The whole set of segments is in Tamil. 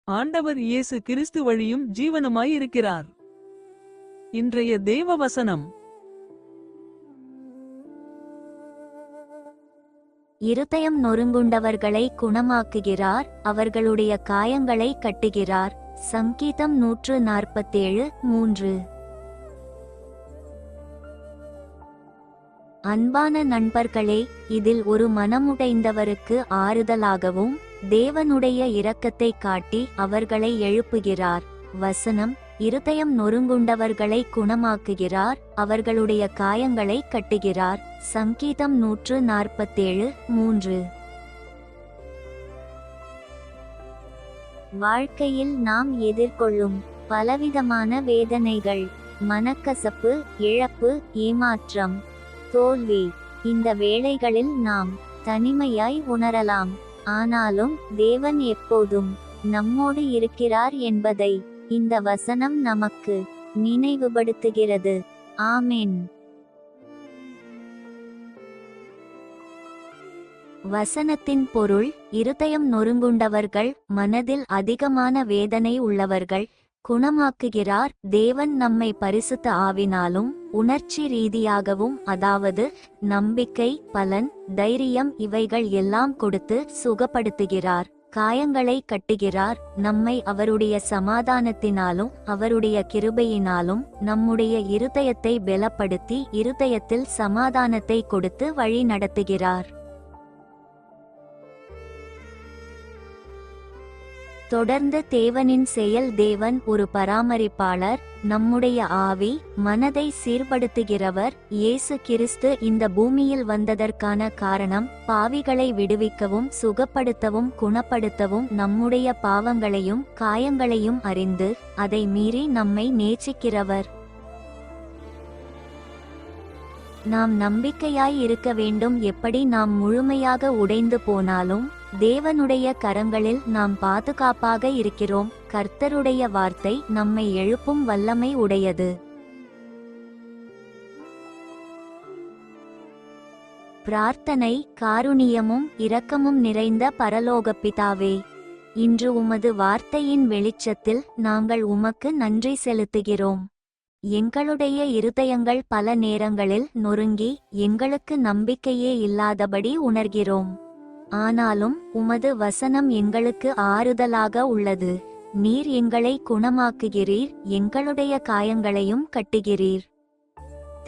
ஆண்டவர் இயேசு கிறிஸ்து வழியும் ஜீவனுமாய் இருக்கிறார். இன்றைய தேவ வசனம். இருதயம் நொறுங்குண்டவர்களை குணமாக்குகிறார், அவர்களுடைய காயங்களை கட்டுகிறார். சங்கீதம் 147:3. அன்பான நண்பர்களே, இதில் ஒரு மனமுடைந்தவருக்கு ஆறுதலாகவும் தேவனுடைய இரக்கத்தை காட்டி அவர்களை எழுப்புகிறார். வசனம்: இருதயம் நொறுங்குண்டவர்களை குணமாக்குகிறார், அவர்களுடைய காயங்களை கட்டுகிறார். சங்கீதம் 147:3. வாழ்க்கையில் நாம் எதிர்கொள்ளும் பலவிதமான வேதனைகள், மனக்கசப்பு, இழப்பு, ஏமாற்றம், தோல்வி. இந்த வேளைகளில் நாம் தனிமையாய் உணரலாம். ஆனாலும் தேவன் எப்போதும் நம்மோடு இருக்கிறார் என்பதை இந்த வசனம் நமக்கு நினைவுபடுத்துகிறது. ஆமென். வசனத்தின் பொருள்: இருதயம் நொறுங்குண்டவர்கள், மனதில் அதிகமான வேதனை உள்ளவர்கள் குணமாக்குகிறார். தேவன் நம்மை பரிசுத்த ஆவினாலும் உணர்ச்சி ரீதியாகவும், அதாவது நம்பிக்கை, பலன், தைரியம் இவைகள் எல்லாம் கொடுத்து சுகப்படுத்துகிறார். காயங்களை கட்டுகிறார். நம்மை அவருடைய சமாதானத்தினாலும் அவருடைய கிருபையினாலும் நம்முடைய இருதயத்தை பலப்படுத்தி இருதயத்தில் சமாதானத்தை கொடுத்து வழி நடத்துகிறார். தொடர்ந்து தேவனின் செயல். தேவன் ஒரு பராமரிப்பாளர், நம்முடைய ஆவி, மனதை சீர்படுத்துகிறவர். இயேசு கிறிஸ்து இந்த பூமியில் வந்ததற்கான காரணம் பாவிகளை விடுவிக்கவும் சுகப்படுத்தவும் குணப்படுத்தவும், நம்முடைய பாவங்களையும் காயங்களையும் அறிந்து அதை மீறி நம்மை நேசிக்கிறவர். நாம் நம்பிக்கையாய் இருக்க வேண்டும். எப்படி நாம் முழுமையாக உடைந்து போனாலும் தேவனுடைய கரங்களில் நாம் பாதுகாப்பாக இருக்கிறோம். கர்த்தருடைய வார்த்தை நம்மை எழுப்பும் வல்லமை உடையது. பிரார்த்தனை. காருணியமும் இரக்கமும் நிறைந்த பரலோக பிதாவே, இன்று உமது வார்த்தையின் வெளிச்சத்தில் நாங்கள் உமக்கு நன்றி செலுத்துகிறோம். எங்களுடைய இருதயங்கள் பல நேரங்களில் நொறுங்கி எங்களுக்கு நம்பிக்கையே இல்லாதபடி உணர்கிறோம். ஆனாலும் உமது வசனம் எங்களுக்கு ஆறுதலாக உள்ளது. நீர் எங்களை குணமாக்குகிறீர், எங்களுடைய காயங்களையும் கட்டுகிறீர்.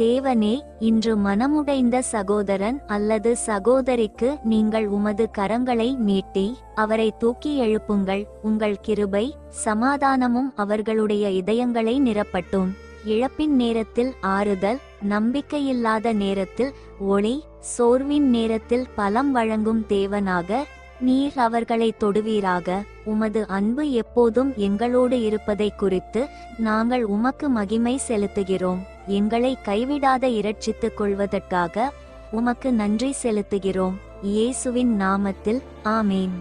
தேவனே, இன்று மனமுடைந்த சகோதரன் அல்லது சகோதரிக்கு நீங்கள் உமது கரங்களை நீட்டி அவரை தூக்கி எழுப்புங்கள். உங்கள் கிருபை சமாதானமும் அவர்களுடைய இதயங்களை நிரப்பட்டும். இழப்பின் நேரத்தில் ஆறுதல், நம்பிக்கையில்லாத நேரத்தில் ஒளி, சோர்வின் நேரத்தில் பலம் வழங்கும் தேவனாக நீர் அவர்களை தொடுவீராக. உமது அன்பு எப்போதும் எங்களோடு இருப்பதை குறித்து நாங்கள் உமக்கு மகிமை செலுத்துகிறோம். எங்களை கைவிடாத இரட்சித்துக் கொள்வதற்காக உமக்கு நன்றி செலுத்துகிறோம். இயேசுவின் நாமத்தில் ஆமேன்.